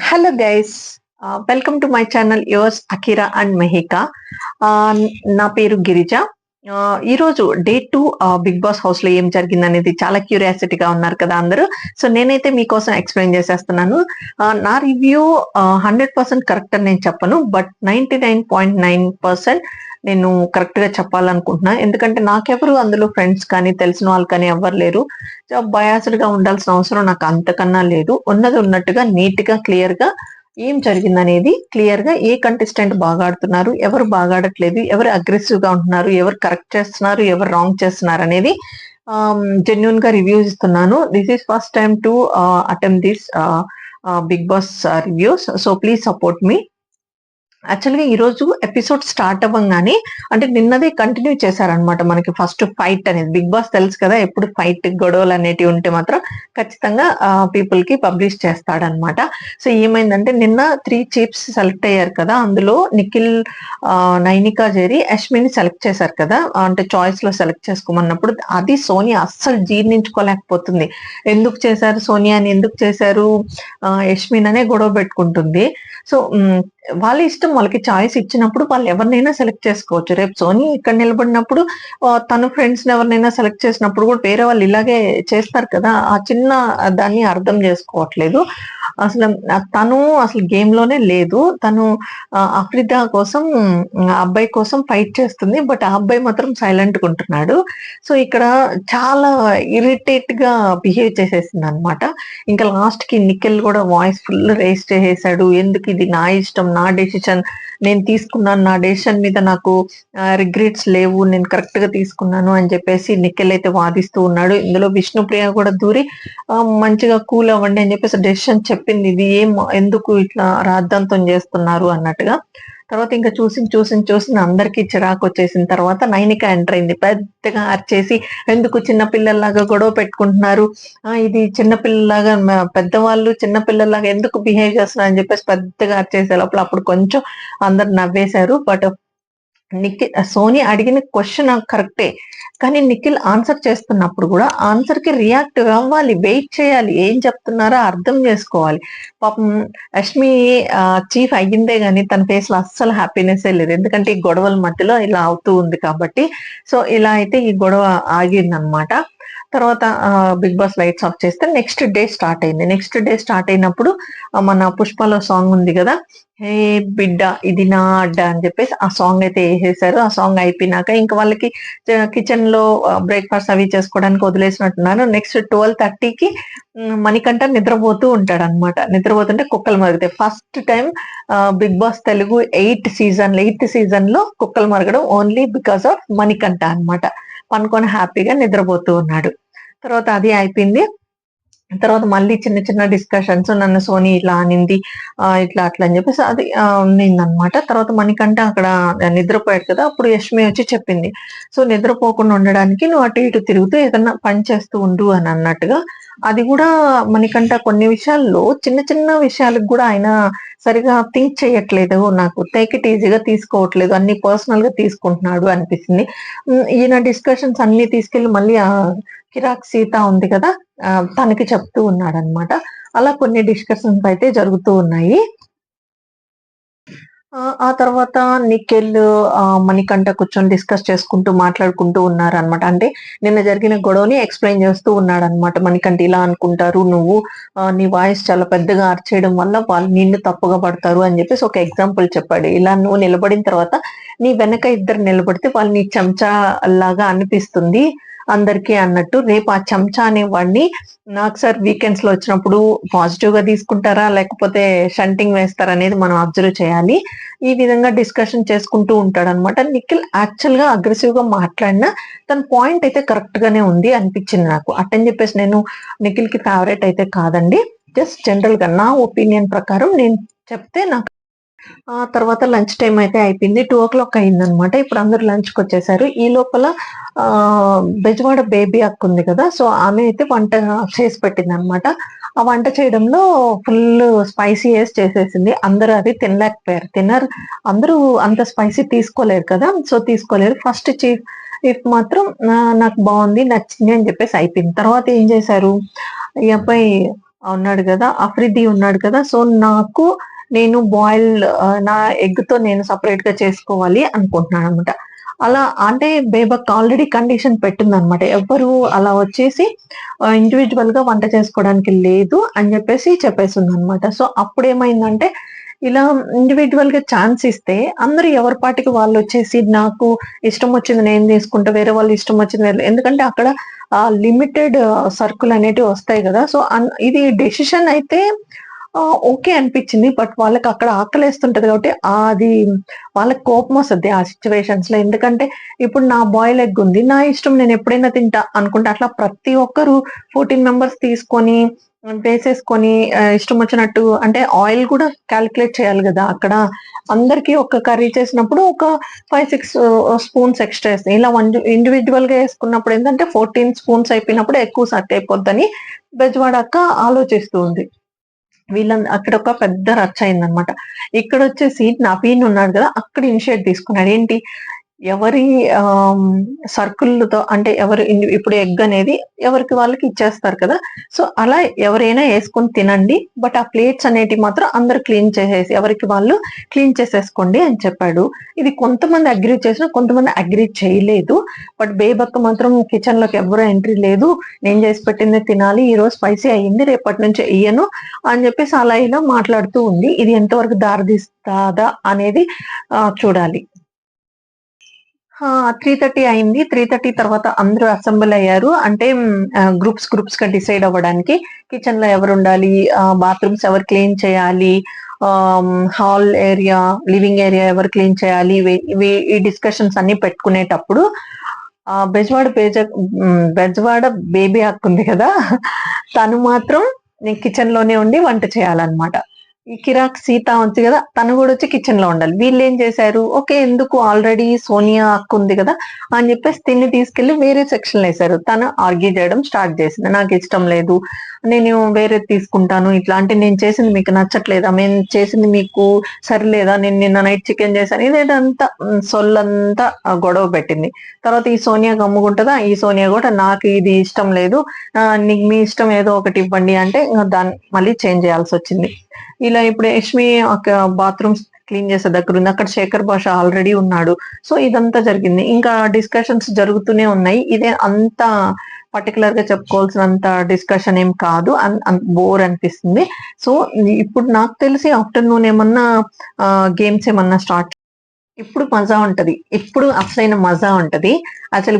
Hello guys, welcome to my channel yours Akira and Mahika. నా పేరు గిరిజ. ఈరోజు day 2 big boss house లో ఏం జరిగింది అనేది చాలా క్యూరియాసిటీగా ఉన్నారు కదా అందరూ. సో నేనైతే మీకోసం ఎక్స్ప్లెయిన్ చేసేస్తున్నాను. నా రివ్యూ 100% కరెక్ట్ అని నేను చెప్పను, బట్ 99.9% నేను కరెక్ట్ గా చెప్పాలనుకుంటున్నా. ఎందుకంటే నాకెవరు అందులో ఫ్రెండ్స్ కానీ తెలిసిన వాళ్ళు కానీ ఎవ్వరు లేరు. బయాస్డ్ గా ఉండాల్సిన అవసరం నాకు అంతకన్నా లేదు. ఉన్నది ఉన్నట్టుగా నీట్ గా క్లియర్ గా ఏం జరిగిందనేది క్లియర్ గా ఏ కంటెస్టెంట్ బాగా ఆడుతున్నారు, ఎవరు బాగా ఆడట్లేదు, ఎవరు అగ్రెసివ్ గా ఉంటున్నారు, ఎవరు కరెక్ట్ చేస్తున్నారు, ఎవరు రాంగ్ చేస్తున్నారు అనేది జెన్యున్ గా రివ్యూస్ ఇస్తున్నాను. This is first time to attempt this Bigg Boss reviews. So please support me. యాక్చువల్గా ఈ రోజు ఎపిసోడ్ స్టార్ట్ అవ్వగానే అంటే నిన్నదే కంటిన్యూ చేశారనమాట. మనకి ఫస్ట్ ఫైట్ అనేది బిగ్ బాస్ తెలుసు కదా, ఎప్పుడు ఫైట్ గొడవలు అనేటివి ఉంటే మాత్రం ఖచ్చితంగా పీపుల్ కి పబ్లిష్ చేస్తాడనమాట. సో ఏమైందంటే నిన్న 3 చీఫ్స్ సెలెక్ట్ అయ్యారు కదా, అందులో నిఖిల్, నైనికా జెరీ, యష్మిని సెలెక్ట్ చేశారు కదా. అంటే చాయిస్ లో సెలెక్ట్ చేసుకోమన్నప్పుడు అది సోనియా అస్సలు జీర్ణించుకోలేకపోతుంది. ఎందుకు చేశారు సోనియాని, ఎందుకు చేశారు యష్మిన్ అనే గొడవ పెట్టుకుంటుంది. సో వాళ్ళ ఇష్టం, వాళ్ళకి చాయిస్ ఇచ్చినప్పుడు వాళ్ళు ఎవరినైనా సెలెక్ట్ చేసుకోవచ్చు. రేపు సోనీ ఇక్కడ నిలబడినప్పుడు తన ఫ్రెండ్స్ ఎవరినైనా సెలెక్ట్ చేసినప్పుడు కూడా వేరే వాళ్ళు ఇలాగే చేస్తారు కదా. ఆ చిన్న దాన్ని అర్థం చేసుకోవట్లేదు. అసలు తను అసలు గేమ్ లోనే లేదు. తను అఫ్రిదా కోసం, అబ్బాయి కోసం ఫైట్ చేస్తుంది, బట్ ఆ అబ్బాయి మాత్రం సైలెంట్ గా ఉంటున్నాడు. సో ఇక్కడ చాలా ఇరిటేట్ గా బిహేవ్ చేసేసింది అనమాట. ఇంకా లాస్ట్ కి నిఖిల్ కూడా వాయిస్ ఫుల్ రేస్ చేసేసాడు. ఎందుకు ఇది నా ఇష్టం, నా డెసిషన్, నేను తీసుకున్నాను, నా డెసిషన్ మీద నాకు రిగ్రెట్స్ లేవు, నేను కరెక్ట్ గా తీసుకున్నాను అని చెప్పేసి నిఖిల్ అయితే వాదిస్తూ ఉన్నాడు. ఇందులో విష్ణుప్రియ కూడా దూరి మంచిగా కూల్ అవ్వండి అని చెప్పేసి డెసిషన్ చెప్పింది. ఇది ఏం, ఎందుకు ఇట్లా రాద్ధాంతం చేస్తున్నారు అన్నట్టుగా. తర్వాత ఇంకా చూసి అందరికీ చిరాకు వచ్చేసిన తర్వాత నైనిక ఎంటర్ అయింది. పెద్దగా అరిచేసి ఎందుకు చిన్నపిల్లల్లాగా గొడవ పెట్టుకుంటున్నారు, ఇది చిన్నపిల్లలాగా, పెద్దవాళ్ళు చిన్నపిల్లల్లాగా ఎందుకు బిహేవ్ చేస్తున్నారు అని చెప్పేసి పెద్దగా అరిచేసే లోపల అప్పుడు కొంచెం అందరు నవ్వేశారు. బట్ నిఖిల్, సోని అడిగిన క్వశ్చన్ కరెక్టే, కానీ నిఖిల్ ఆన్సర్ చేస్తున్నప్పుడు కూడా ఆన్సర్ కి రియాక్ట్ అవ్వాలి, వెయిట్ చేయాలి, ఏం చెప్తున్నారో అర్థం చేసుకోవాలి. పాపం రష్మి చీఫ్ అయ్యిందే గానీ తన ఫేస్ లో అస్సలు హ్యాపీనెస్ లేదు. ఎందుకంటే ఈ గొడవల మధ్యలో ఇలా అవుతూ ఉంది కాబట్టి. సో ఇలా అయితే ఈ గొడవ ఆగిందనమాట. తర్వాత బిగ్ బాస్ లైట్స్ ఆఫ్ చేస్తే నెక్స్ట్ డే స్టార్ట్ అయింది. నెక్స్ట్ డే స్టార్ట్ అయినప్పుడు మన పుష్పలో సాంగ్ ఉంది కదా, హే బిడ్డ ఇది నా అడ్డ అని చెప్పేసి ఆ సాంగ్ అయితే వేసేసారు. ఆ సాంగ్ అయిపోయినాక ఇంకా వాళ్ళకి కిచెన్ లో బ్రేక్ఫాస్ట్ అవి చేసుకోవడానికి వదిలేసినట్టున్నారు. నెక్స్ట్ 12:30కి మణికంఠ నిద్రపోతూ ఉంటాడు అనమాట. నిద్రపోతుంటే కుక్కలు మరుగుతాయి. First time Bigg Boss Telugu 8th season లో కుక్కలు మరగడం ఓన్లీ బికాస్ ఆఫ్ మణికంఠ అనమాట. పనుకొని హ్యాపీగా నిద్రపోతూ ఉన్నాడు. తర్వాత అది అయిపోయింది. తర్వాత మళ్ళీ చిన్న చిన్న డిస్కషన్స్, నన్ను సోనీ ఇట్లా అనింది, ఇట్లా అట్లా అని చెప్పేసి అది ఉన్నిందనమాట. తర్వాత మణికంఠ అక్కడ నిద్రపోయాడు కదా, అప్పుడు యష్మి వచ్చి చెప్పింది, సో నిద్రపోకుండా ఉండడానికి నువ్వు అటు ఇటు తిరుగుతూ ఏదన్నా పని చేస్తూ ఉండు అని అన్నట్టుగా. అది కూడా మణికంఠ కొన్ని విషయాల్లో, చిన్న చిన్న విషయాలకు కూడా ఆయన సరిగా థింక్ చేయట్లేదు, నాకు టేక్ ఇట్ ఈజీగా తీసుకోవట్లేదు, అన్ని పర్సనల్ గా తీసుకుంటున్నాడు అనిపిస్తుంది. ఈయన డిస్కషన్స్ అన్ని తీసుకెళ్లి మళ్ళీ కిరాక్ సీత ఉంది కదా, తనకి చెప్తూ ఉన్నాడనమాట. అలా కొన్ని డిస్కషన్స్ అయితే జరుగుతూ ఉన్నాయి. ఆ తర్వాత నిఖిల్, మణికంఠ కూర్చొని డిస్కస్ చేసుకుంటూ మాట్లాడుకుంటూ ఉన్నారనమాట. అంటే నిన్న జరిగిన గొడవని ఎక్స్ప్లెయిన్ చేస్తూ ఉన్నాడనమాట. మణికంఠ ఇలా అనుకుంటారు, నువ్వు నీ వాయిస్ చాలా పెద్దగా అరిచేయడం వల్ల వాళ్ళు నిన్ను తప్పుగా పడతారు అని చెప్పేసి ఒక ఎగ్జాంపుల్ చెప్పాడు. ఇలా నువ్వు నిలబడిన తర్వాత నీ వెనక ఇద్దరు నిలబడితే వాళ్ళు నీ చెంచా లాగా అనిపిస్తుంది అందరికీ అన్నట్టు. రేపు ఆ చెంచా అనే వాడిని నాకు సార్ వీకెండ్స్ లో వచ్చినప్పుడు పాజిటివ్ గా తీసుకుంటారా లేకపోతే షంటింగ్ వేస్తారా అనేది మనం అబ్జర్వ్ చేయాలి. ఈ విధంగా డిస్కషన్ చేసుకుంటూ ఉంటాడు అనమాట. నిఖిల్ యాక్చువల్ గా అగ్రెసివ్ గా మాట్లాడినా తన పాయింట్ అయితే కరెక్ట్ గానే ఉంది అనిపించింది నాకు. అట్టని చెప్పేసి నేను నిఖిల్ కి ఫేవరెట్ అయితే కాదండి. జస్ట్ జనరల్ గా నా ఒపీనియన్ ప్రకారం నేను చెప్తే నాకు. ఆ తర్వాత లంచ్ టైం అయితే అయిపోయింది. 2 o'clock అయిందనమాట. ఇప్పుడు అందరు లంచ్కి వచ్చేసారు. ఈ లోపల బెజవాడ బేబీ అక్క ఉంది కదా, సో ఆమె అయితే వంట చేసి పెట్టింది అనమాట. ఆ వంట చేయడంలో ఫుల్ స్పైసీ వేసి చేసేసింది. అందరూ అది తినలేకపోయారు. అందరూ అంత స్పైసీ తీసుకోలేరు కదా, సో తీసుకోలేరు. ఫస్ట్ చీఫ్ మాత్రం నాకు బాగుంది, నచ్చింది అని చెప్పేసి అయిపోయింది. తర్వాత ఏం చేశారు, ఈ అబ్బాయి ఉన్నాడు కదా, అఫ్రిది ఉన్నాడు కదా. సో నాకు నేను బాయిల్ నా ఎగ్ తో నేను సపరేట్ గా చేసుకోవాలి అనుకుంటున్నాను అనమాట. అలా అంటే బేబక్ ఆల్రెడీ కండిషన్ పెట్టిందనమాట. ఎవ్వరు అలా వచ్చేసి ఇండివిజువల్ గా వంట చేసుకోవడానికి లేదు అని చెప్పేసింది అనమాట. సో అప్పుడేమైందంటే ఇలా ఇండివిజువల్ గా ఛాన్స్ ఇస్తే అందరూ ఎవరి పాటికి వాళ్ళు వచ్చేసి నాకు ఇష్టం వచ్చింది నేను తీసుకుంటా, వేరే వాళ్ళు ఇష్టం వచ్చింది ఎందుకంటే అక్కడ లిమిటెడ్ సర్కుల్ అనేటివి వస్తాయి కదా. సో ఇది డెసిషన్ అయితే ఓకే అనిపించింది. బట్ వాళ్ళకి అక్కడ ఆకలేస్తుంటది కాబట్టి అది వాళ్ళకి కోపం వస్తుంది ఆ సిచ్యువేషన్స్ లో. ఎందుకంటే ఇప్పుడు నా బాయిల్ ఎగ్ ఉంది, నా ఇష్టం నేను ఎప్పుడైనా తింటా అనుకుంటే అట్లా ప్రతి ఒక్కరు 14 మెంబర్స్ తీసుకొని వేసేసుకొని ఇష్టం వచ్చినట్టు అంటే ఆయిల్ కూడా క్యాలిక్యులేట్ చేయాలి కదా. అక్కడ అందరికి ఒక కర్రీ చేసినప్పుడు ఒక 5-6 స్పూన్స్ ఎక్స్ట్రా వేస్తాయి. ఇలా ఇండివిజువల్ గా వేసుకున్నప్పుడు ఏంటంటే 14 స్పూన్స్ అయిపోయినప్పుడు ఎక్కువ సర్ట్ అయిపోద్దని బెజవాడ అక్క ఆలోచిస్తూ ఉంది. అక్కడ ఒక పెద్ద రచ్చ అయిందనమాట. ఇక్కడ వచ్చేసి నవీన్ ఉన్నాడు కదా, అక్కడ ఇనిషియేట్ తీసుకున్నాడు. ఏంటి ఎవరి సర్కిల్తో అంటే ఇప్పుడు ఎగ్ అనేది ఎవరికి వాళ్ళకి ఇచ్చేస్తారు కదా. సో అలా ఎవరైనా వేసుకొని తినండి, బట్ ఆ ప్లేట్స్ అనేటివి మాత్రం అందరు క్లీన్ చేసేసి ఎవరికి వాళ్ళు క్లీన్ చేసేసుకోండి అని చెప్పాడు. ఇది కొంతమంది అగ్రీ చేసిన, కొంతమంది అగ్రీ చేయలేదు. బట్ బేబక్క మాత్రం కిచెన్ లోకి ఎవరు ఎంట్రీ లేదు, నేను చేసి పెట్టింది తినాలి, ఈ రోజు స్పైసీ అయ్యింది, రేపటి నుంచి వెయ్యను అని చెప్పేసి అలా ఇలా మాట్లాడుతూ ఉంది. ఇది ఎంతవరకు దారితీస్తాదా అనేది చూడాలి. 3:30 అయింది. 3:30 తర్వాత అందరూ అసెంబుల్ అయ్యారు. అంటే గ్రూప్స్ గా డిసైడ్ అవ్వడానికి కిచెన్ లో ఎవరు ఉండాలి, బాత్రూమ్స్ ఎవరు క్లీన్ చేయాలి, హాల్ ఏరియా, లివింగ్ ఏరియా ఎవరు క్లీన్ చేయాలి, ఈ డిస్కషన్స్ అన్ని పెట్టుకునేటప్పుడు బెజవాడ బేబీ ఉంది కదా, తను మాత్రం కిచెన్ లోనే ఉండి వంట చేయాలన్నమాట. ఈ కిరాక్ సీత ఉంది కదా, తను కూడా వచ్చి కిచెన్ లో ఉండాలి. వీళ్ళు ఏం చేశారు, ఓకే ఎందుకు ఆల్రెడీ సోనియా అక్క ఉంది కదా అని చెప్పేసి తిన్ని తీసుకెళ్లి వేరే సెక్షన్ వేశారు. తను ఆర్గ్యూ చేయడం స్టార్ట్ చేసింది, నాకు ఇష్టం లేదు, నేను వేరే తీసుకుంటాను, ఇట్లా అంటే నేను చేసింది మీకు నచ్చట్లేదా, మేము చేసింది మీకు సరిలేదా, నేను నిన్న నైట్ చికెన్ చేశాను, ఇదేంతా సొల్లంతా గొడవ పెట్టింది. తర్వాత ఈ సోనియా గమ్ముకుంటుందా, ఈ సోనియా కూడా నాకు ఇది ఇష్టం లేదు, నీకు మీ ఇష్టం ఏదో ఒకటి ఇవ్వండి అంటే దాన్ని మళ్ళీ చేంజ్ చేయాల్సి వచ్చింది. ఇలా ఇప్పుడు యష్మి ఒక బాత్రూమ్స్ క్లీన్ చేసే దగ్గర ఉంది, అక్కడ శేఖర్ భాష ఆల్రెడీ ఉన్నాడు. సో ఇదంతా జరిగింది, ఇంకా డిస్కషన్స్ జరుగుతూనే ఉన్నాయి. ఇదే అంత పర్టికులర్ గా చెప్పుకోవాల్సినంత డిస్కషన్ ఏం కాదు, బోర్ అనిపిస్తుంది. సో ఇప్పుడు నాకు తెలిసి ఆఫ్టర్నూన్ ఏమన్నా గేమ్స్ ఏమన్నా స్టార్ట్, ఇప్పుడు మజా ఉంటది, ఇప్పుడు అసలైన మజా ఉంటది. అసలు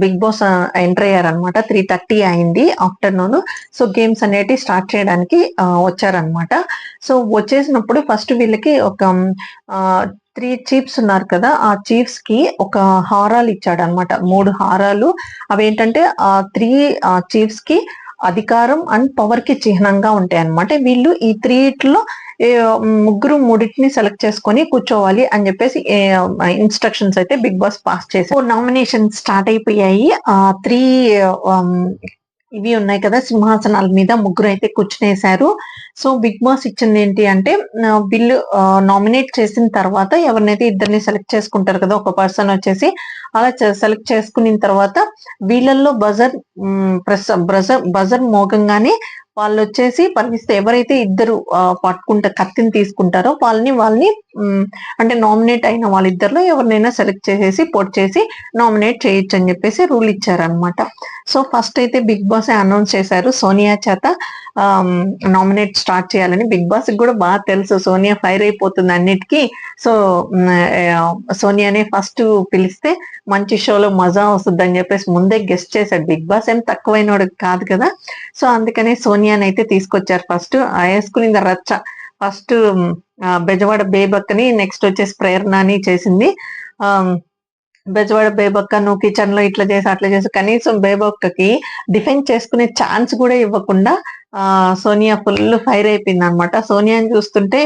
బిగ్ బాస్ ఎంటర్ అయ్యారనమాట. 3:30 అయింది ఆఫ్టర్నూన్. సో గేమ్స్ అనేటివి స్టార్ట్ చేయడానికి వచ్చారనమాట. సో వచ్చేసినప్పుడు ఫస్ట్ వీళ్ళకి ఒక 3 చీఫ్స్ ఉన్నారు కదా, ఆ చీఫ్స్ కి ఒక హారాలు ఇచ్చాడు అనమాట, 3 హారాలు. అవేంటంటే ఆ 3 చీఫ్స్ కి అధికారం అండ్ పవర్ కి చిహ్నంగా ఉంటాయి అనమాట. వీళ్ళు ఈ 3 ముగ్గురు మూడింటిని సెలెక్ట్ చేసుకొని కూర్చోవాలి అని చెప్పేసి ఇన్స్ట్రక్షన్స్ అయితే బిగ్ బాస్ పాస్ చేశారు. నామినేషన్ స్టార్ట్ అయిపోయాయి. 3 ఇవి ఉన్నాయి కదా సింహాసనాల మీద, ముగ్గురు అయితే కూర్చునేశారు. సో బిగ్ బాస్ ఇచ్చింది ఏంటి అంటే, వీళ్ళు నామినేట్ చేసిన తర్వాత ఎవరినైతే ఇద్దరిని సెలెక్ట్ చేసుకుంటారు కదా, ఒక పర్సన్ వచ్చేసి అలా సెలెక్ట్ చేసుకున్న తర్వాత వీళ్ళల్లో బజర్ మోగంగానే వాళ్ళు వచ్చేసి పరిమిస్తే ఎవరైతే ఇద్దరు కత్తిని తీసుకుంటారో వాళ్ళని అంటే నామినేట్ అయిన వాళ్ళిద్దరిలో ఎవరినైనా సెలెక్ట్ చేసేసి పోట్ చేసి నామినేట్ చేయొచ్చు అని చెప్పేసి రూల్ ఇచ్చారనమాట. సో ఫస్ట్ అయితే బిగ్ బాస్ అనౌన్స్ చేశారు సోనియా చేత నామినేట్ స్టార్ట్ చేయాలని. బిగ్ బాస్ కూడా బాగా తెలుసు సోనియా ఫైర్ అయిపోతుంది అన్నిటికీ. సో సోనియానే ఫస్ట్ పిలిస్తే మంచి షోలో మజా వస్తుంది అని చెప్పేసి ముందే గెస్ట్ చేశాడు. బిగ్ బాస్ ఏం తక్కువైనోడు కాదు కదా. సో అందుకనే సోనియాని అయితే తీసుకొచ్చారు. ఫస్ట్ వేసుకుని రచ్చ ఫస్ట్ బెజవాడ బేబక్కని, నెక్స్ట్ వచ్చేసి ప్రేరణని చేసింది. బెజవాడ బేబక్క నువ్వు కిచెన్ లో ఇట్లా చేసి అట్లా చేసి కనీసం బేబక్కకి డిఫెండ్ చేసుకునే ఛాన్స్ కూడా ఇవ్వకుండా సోనియా ఫుల్ ఫైర్ అయిపోయింది అనమాట. సోనియాని చూస్తుంటే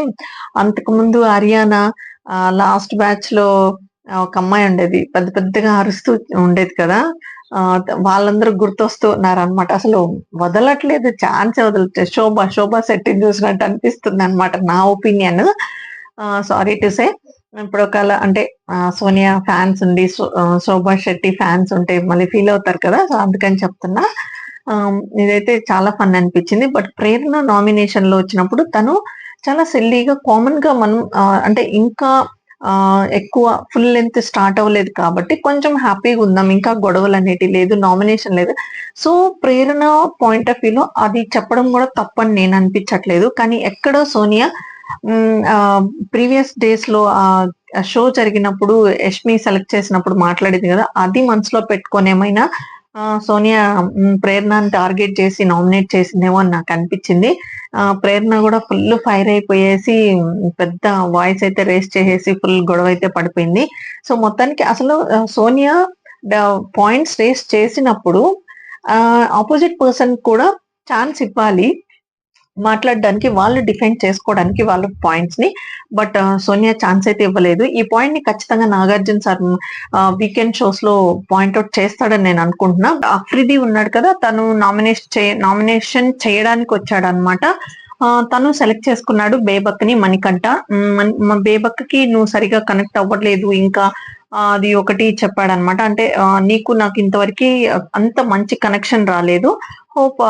అంతకు ముందు హర్యానా లాస్ట్ బ్యాచ్ లో ఒక అమ్మాయి ఉండేది, పెద్ద పెద్దగా అరుస్తూ ఉండేది కదా, వాళ్ళందరూ గుర్తొస్తూ ఉన్నారు అనమాట. అసలు వదలట్లేదు, ఛాన్స్ వదలట్లేదు. శోభా శెట్టి చూసినట్టు అనిపిస్తుంది అనమాట నా ఒపీనియన్. Sorry to say. ఇప్పుడు ఒకవేళ అంటే సోనియా ఫ్యాన్స్ ఉండి శోభా శెట్టి ఫ్యాన్స్ ఉంటే మళ్ళీ ఫీల్ అవుతారు కదా, సో అందుకని చెప్తున్నా. ఇదైతే చాలా ఫన్ అనిపించింది. బట్ ప్రేరణ నామినేషన్ లో వచ్చినప్పుడు తను చాలా సిల్లీగా కామన్ గా మనం అంటే ఇంకా ఎక్కువ ఫుల్ లెంత్ స్టార్ట్ అవ్వలేదు కాబట్టి కొంచెం హ్యాపీగా ఉందాం, ఇంకా గొడవలు అనేటి లేదు, నామినేషన్ లేదు. సో ప్రేరణ పాయింట్ ఆఫ్ వ్యూలో అది చెప్పడం కూడా తప్పని నేను అనిపించట్లేదు. కానీ ఎక్కడో సోనియా ప్రీవియస్ డేస్ లో షో జరిగినప్పుడు యష్మి సెలెక్ట్ చేసినప్పుడు మాట్లాడింది కదా, అది మనసులో పెట్టుకొని ఏమైనా సోనియా ప్రేరణని టార్గెట్ చేసి నామినేట్ చేసిందేమో అని నాకు అనిపించింది. ప్రేరణ కూడా ఫుల్ ఫైర్ అయిపోయేసి పెద్ద వాయిస్ అయితే రేస్ చేసేసి ఫుల్ గొడవ అయితే పడిపోయింది. సో మొత్తానికి అసలు సోనియా పాయింట్స్ రేస్ చేసినప్పుడు ఆపోజిట్ పర్సన్ కూడా ఛాన్స్ ఇవ్వాలి మాట్లాడడానికి, వాళ్ళు డిఫెండ్ చేసుకోవడానికి వాళ్ళ పాయింట్స్ ని. బట్ సోనియా ఛాన్స్ అయితే ఇవ్వలేదు. ఈ పాయింట్ ని ఖచ్చితంగా నాగార్జున సార్ వీకెండ్ షోస్ లో పాయింట్అవుట్ చేస్తాడని నేను అనుకుంటున్నా. అఫ్రిది ఉన్నాడు కదా, తను నామినేషన్ చేయడానికి వచ్చాడు అనమాట. తను సెలెక్ట్ చేసుకున్నాడు బేబక్ని, మణికంఠ. బేబక్కి నువ్వు సరిగా కనెక్ట్ అవ్వట్లేదు ఇంకా అది ఒకటి చెప్పాడనమాట. అంటే నీకు నాకు ఇంతవరకు అంత మంచి కనెక్షన్ రాలేదు, హోప్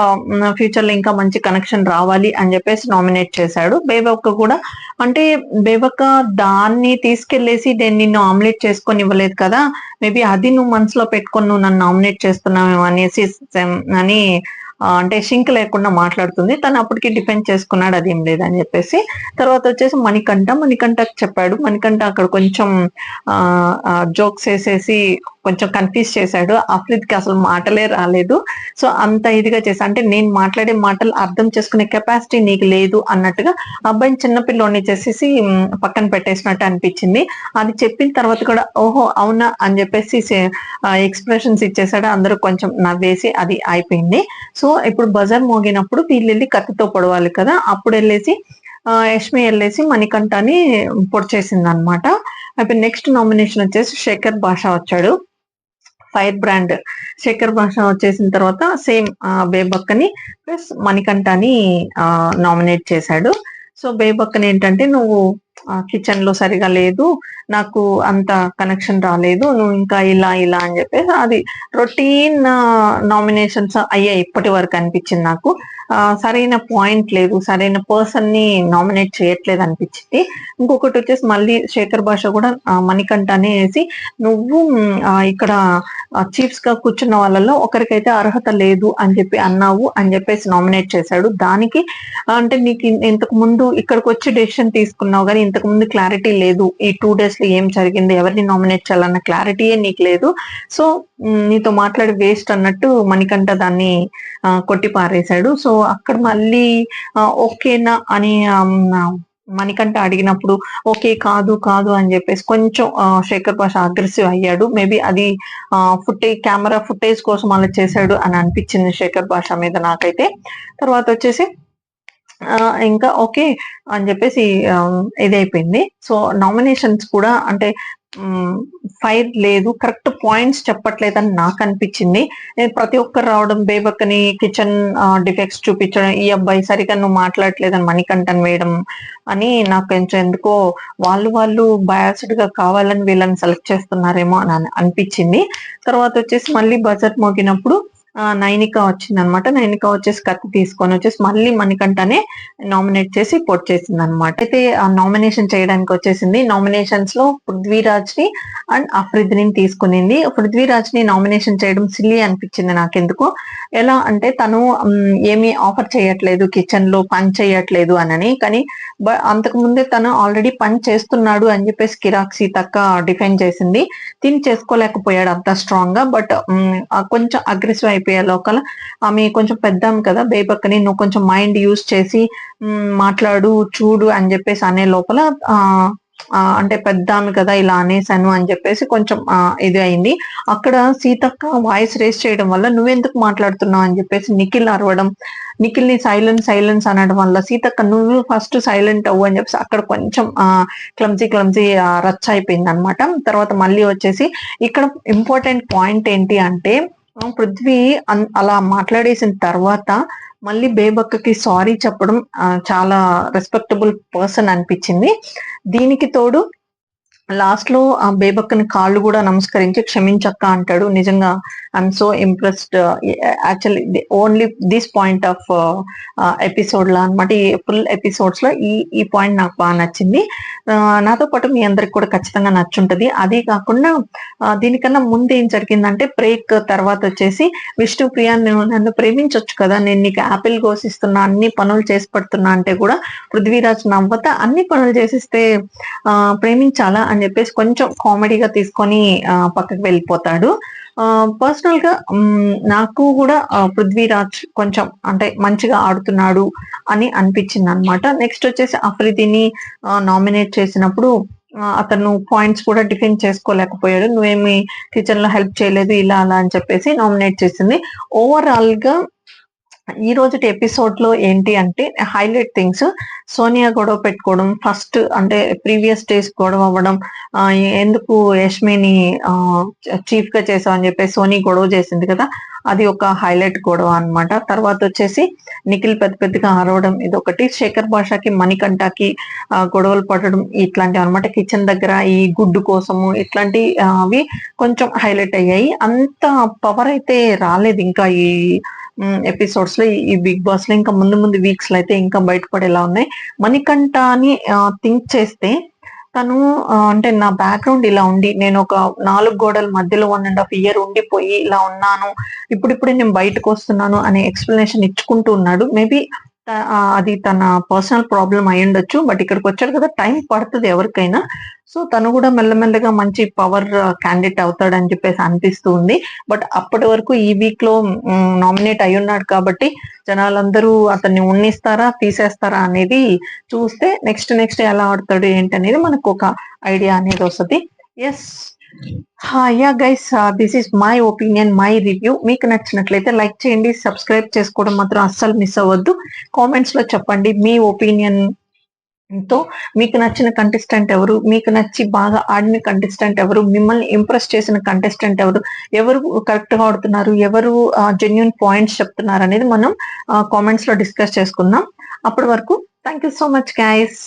ఫ్యూచర్ లో ఇంకా మంచి కనెక్షన్ రావాలి అని చెప్పేసి నామినేట్ చేశాడు. బేబక్క కూడా అంటే బేబక్క దాన్ని తీసుకెళ్లేసి నిన్ను ఆమ్లెట్ చేసుకొని ఇవ్వలేదు కదా, మేబీ అది నువ్వు మనసులో పెట్టుకొని నువ్వు నన్ను నామినేట్ చేస్తున్నావు అనేసి అని అంటే షింక్ లేకుండా మాట్లాడుతుంది. తను అప్పటికి డిఫెండ్ చేసుకున్నాడు అదేం లేదని చెప్పేసి. తర్వాత వచ్చేసి మణికంఠకి చెప్పాడు. మణికంఠ అక్కడ కొంచెం జోక్స్ వేసేసి కొంచెం కన్ఫ్యూజ్ చేశాడు. అఫ్రిద్ కి అసలు మాటలే రాలేదు. సో అంత ఇదిగా చేశా అంటే నేను మాట్లాడే మాటలు అర్థం చేసుకునే కెపాసిటీ నీకు లేదు అన్నట్టుగా అబ్బాయిని చిన్నపిల్లోని చేసేసి పక్కన పెట్టేసినట్టు అనిపించింది. అది చెప్పిన తర్వాత కూడా ఓహో అవునా అని చెప్పేసి ఎక్స్ప్రెషన్స్ ఇచ్చేసాడు. అందరూ కొంచెం నవ్వేసి అది అయిపోయింది. సో ఇప్పుడు బజార్ మోగినప్పుడు వీళ్ళు వెళ్ళి కత్తితో పొడవాలి కదా, అప్పుడు వెళ్ళేసి యష్మి వెళ్ళేసి మణికంఠని పొడిచేసింది అనమాట. ఇప్పుడు నెక్స్ట్ నామినేషన్ వచ్చేసి శేఖర్ భాష వచ్చాడు. ఫైర్ బ్రాండ్ శేఖర్ భాష వచ్చేసిన తర్వాత సేమ్ బేబక్కని ప్లస్ మణికంఠని నామినేట్ చేశాడు. సో బేబక్కని ఏంటంటే నువ్వు కిచెన్ లో సరిగా లేదు, నాకు అంత కనెక్షన్ రాలేదు, నువ్వు ఇంకా ఇలా ఇలా అని చెప్పేసి అది రొటీన్ నామినేషన్స్ అయ్యాయి ఇప్పటి వరకు అనిపించింది నాకు. సరైన పాయింట్ లేదు, సరైన పర్సన్ ని నామినేట్ చేయట్లేదు అనిపించింది. ఇంకొకటి వచ్చేసి మళ్ళీ శేఖర్ భాష కూడా మణికంఠనే వేసి నువ్వు ఇక్కడ చీఫ్స్ గా కూర్చున్న వాళ్ళలో ఒకరికైతే అర్హత లేదు అని చెప్పి అన్నావు అని చెప్పేసి నామినేట్ చేశాడు. దానికి అంటే నీకు ఇంతకు ముందు ఇక్కడికి వచ్చి డెసిషన్ తీసుకున్నావు కానీ ఇంతకు ముందు క్లారిటీ లేదు, ఈ 2 days లో ఏం జరిగింది, ఎవరిని నామినేట్ చేయాలన్న క్లారిటీయే నీకు లేదు, సో నీతో మాట్లాడి వేస్ట్ అన్నట్టు మణికంఠ దాన్ని కొట్టి పారేశాడు. సో అక్కడ మళ్ళీ ఓకేనా అని మణికంఠ అడిగినప్పుడు ఓకే కాదు కాదు అని చెప్పేసి కొంచెం శేఖర్ భాష అగ్రెసివ్ అయ్యాడు. మేబీ అది కెమెరా ఫుటేజ్ కోసం అలా చేశాడు అని అనిపించింది శేఖర్ భాష మీద నాకైతే. తర్వాత వచ్చేసి ఇంకా ఓకే అని చెప్పేసి ఇదైపోయింది. సో నామినేషన్స్ కూడా అంటే ఫైర్ లేదు, కరెక్ట్ పాయింట్స్ చెప్పట్లేదని నాకు అనిపించింది. ప్రతి ఒక్కరు రావడం, బేబక్కని కిచెన్ డిఫెక్ట్స్ చూపించడం, ఈ అబ్బాయి సరిగా నువ్వు మాట్లాడట్లేదని మణికంఠన్ వేయడం అని నాకు కొంచెం ఎందుకో వాళ్ళు బయాస్డ్ గా కావాలని వీళ్ళని సెలెక్ట్ చేస్తున్నారేమో అని అనిపించింది. తర్వాత వచ్చేసి మళ్ళీ బజెట్ మోగినప్పుడు నైనిక వచ్చింది అనమాట. నైనిక వచ్చేసి కత్తి తీసుకొని వచ్చేసి మళ్ళీ మణికంఠనే నామినేట్ చేసి పొడిచేసింది అనమాట. అయితే ఆ నామినేషన్ చేయడానికి వచ్చేసింది. నామినేషన్స్ లో పృథ్వీరాజ్ ని అండ్ అఫ్రిద్ ని తీసుకునింది. పృథ్వీరాజ్ ని నామినేషన్ చేయడం సిల్లీ అనిపించింది నాకెందుకు. ఎలా అంటే తను ఏమీ ఆఫర్ చేయట్లేదు, కిచెన్ లో పని చేయట్లేదు అనని, కానీ అంతకు ముందే తను ఆల్రెడీ పని చేస్తున్నాడు అని చెప్పేసి కిరాక్ సీతక్క డిఫెండ్ చేసింది. తిని చేసుకోలేకపోయాడు అంత స్ట్రాంగ్ గా, బట్ కొంచెం అగ్రెసివ్ అయిపోయే లోకల ఆమె కొంచెం పెద్దాం కదా బేబక్కని, నువ్వు కొంచెం మైండ్ యూజ్ చేసి మాట్లాడు చూడు అని చెప్పేసి అనే లోపల అంటే పెద్దామె కదా ఇలా అనేసాను అని చెప్పేసి కొంచెం ఇది అయింది. అక్కడ సీతక్క వాయిస్ రేస్ చేయడం వల్ల నువ్వెందుకు మాట్లాడుతున్నావు అని చెప్పేసి నిఖిల్ అరవడం, నిఖిల్ ని సైలెన్స్ అనడం వల్ల సీతక్క నువ్వు ఫస్ట్ సైలెంట్ అవ్వు అని చెప్పేసి అక్కడ కొంచెం క్లమ్జీ రచ్చ అయిపోయింది అనమాట. తర్వాత మళ్ళీ వచ్చేసి ఇక్కడ ఇంపార్టెంట్ పాయింట్ ఏంటి అంటే పృథ్వీ అలా మాట్లాడేసిన తర్వాత మళ్ళీ బేబక్కకి సారీ చెప్పడం చాలా రెస్పెక్టబుల్ పర్సన్ అనిపించింది. దీనికి తోడు లాస్ట్ లో ఆ బేబక్కని కాళ్ళు కూడా నమస్కరించి క్షమించక్క అంటాడు. నిజంగా I'm so impressed. Actually only this point of episode లో అనమాట. ఈ ఫుల్ ఎపిసోడ్స్ లో ఈ పాయింట్ నాకు బాగా నచ్చింది. నాతో పాటు మీ అందరికి కూడా ఖచ్చితంగా నచ్చుంటది. అదే కాకుండా దీనికన్నా ముందు ఏం జరిగిందంటే, బ్రేక్ తర్వాత వచ్చేసి విష్ణుప్రియ నన్ను ప్రేమించొచ్చు కదా, నేను నీకు యాపిల్ కోసిస్తున్నా, అన్ని పనులు చేసి పడుతున్నా అంటే కూడా పృథ్వీరాజ్ నవ్వత అన్ని పనులు చేసిస్తే ప్రేమించాలా అని చెప్పేసి కొంచెం కామెడీగా తీసుకొని పక్కకు వెళ్ళిపోతాడు. పర్సనల్ గా నాకు కూడా పృథ్వీరాజ్ కొంచెం అంటే మంచిగా ఆడుతున్నాడు అని అనిపించింది అనమాట. నెక్స్ట్ వచ్చేసి అఫ్రిదిని నామినేట్ చేసినప్పుడు అతను పాయింట్స్ కూడా డిఫెండ్ చేసుకోలేకపోయాడు. నువ్వేమి కిచెన్ లో హెల్ప్ చేయలేదు ఇలా అలా అని చెప్పేసి నామినేట్ చేసింది. ఓవరాల్ గా ఈ రోజు ఎపిసోడ్ లో ఏంటి అంటే, హైలైట్ థింగ్స్, సోనియా గొడవ పెట్టుకోవడం, ఫస్ట్ అంటే ప్రీవియస్ డేస్ గొడవ అవ్వడం, ఎందుకు యష్మిని చీఫ్ గా చేసావు అని చెప్పేసి సోనీ గొడవ చేసింది కదా, అది ఒక హైలైట్ గొడవ అన్నమాట. తర్వాత వచ్చేసి నిఖిల్ పెద్ద పెద్దగా అరవడం ఇదొకటి, శేఖర్ భాషకి మణికంఠకి గొడవలు పడడం ఇట్లాంటివి అనమాట. కిచెన్ దగ్గర ఈ గుడ్డు కోసము ఇట్లాంటి అవి కొంచెం హైలైట్ అయ్యాయి. అంత పవర్ అయితే రాలేదు ఇంకా ఈ ఎపిసోడ్స్ లో, ఈ బిగ్ బాస్ లో. ఇంకా ముందు ముందు వీక్స్ లో అయితే ఇంకా బయటపడేలా ఉన్నాయి. మణికంఠ అని థింక్ చేస్తే, తను అంటే నా బ్యాక్గ్రౌండ్ ఇలా ఉండి, నేను ఒక 4 గోడల మధ్యలో 1.5 year ఉండిపోయి ఇలా ఉన్నాను, ఇప్పుడిప్పుడే నేను బయటకు వస్తున్నాను అనే ఎక్స్ప్లెనేషన్ ఇచ్చుకుంటూ ఉన్నాడు. మేబీ అది తన పర్సనల్ ప్రాబ్లం అయి ఉండొచ్చు. బట్ ఇక్కడికి వచ్చాడు కదా, టైం పడుతుంది ఎవరికైనా. సో తను కూడా మెల్లమెల్లగా మంచి పవర్ క్యాండిడేట్ అవుతాడని చెప్పేసి అనిపిస్తూ ఉంది. బట్ అప్పటి వరకు ఈ వీక్ లో నామినేట్ అయి ఉన్నాడు కాబట్టి జనాలందరూ అతన్ని ఉన్నిస్తారా తీసేస్తారా అనేది చూస్తే నెక్స్ట్ ఎలా ఆడతాడు ఏంటనేది మనకు ఒక ఐడియా అనేది వస్తుంది. Yes, ya guys, this is my opinion, my review. మీకు నచ్చినట్లయితే లైక్ చేయండి, సబ్స్క్రైబ్ చేసుకోవడం మాత్రం అస్సలు మిస్ అవ్వద్దు. కామెంట్స్ లో చెప్పండి మీ ఒపీనియన్ తో, మీకు నచ్చిన కంటెస్టెంట్ ఎవరు, మీకు నచ్చి బాగా ఆడిన కంటెస్టెంట్ ఎవరు, మిమ్మల్ని ఇంప్రెస్ చేసిన కంటెస్టెంట్ ఎవరు, ఎవరు కరెక్ట్ గా ఆడుతున్నారు, ఎవరు జెన్యున్ పాయింట్స్ చెప్తున్నారు అనేది మనం కామెంట్స్ లో డిస్కస్ చేసుకుందాం. అప్పటి వరకు thank you so much guys.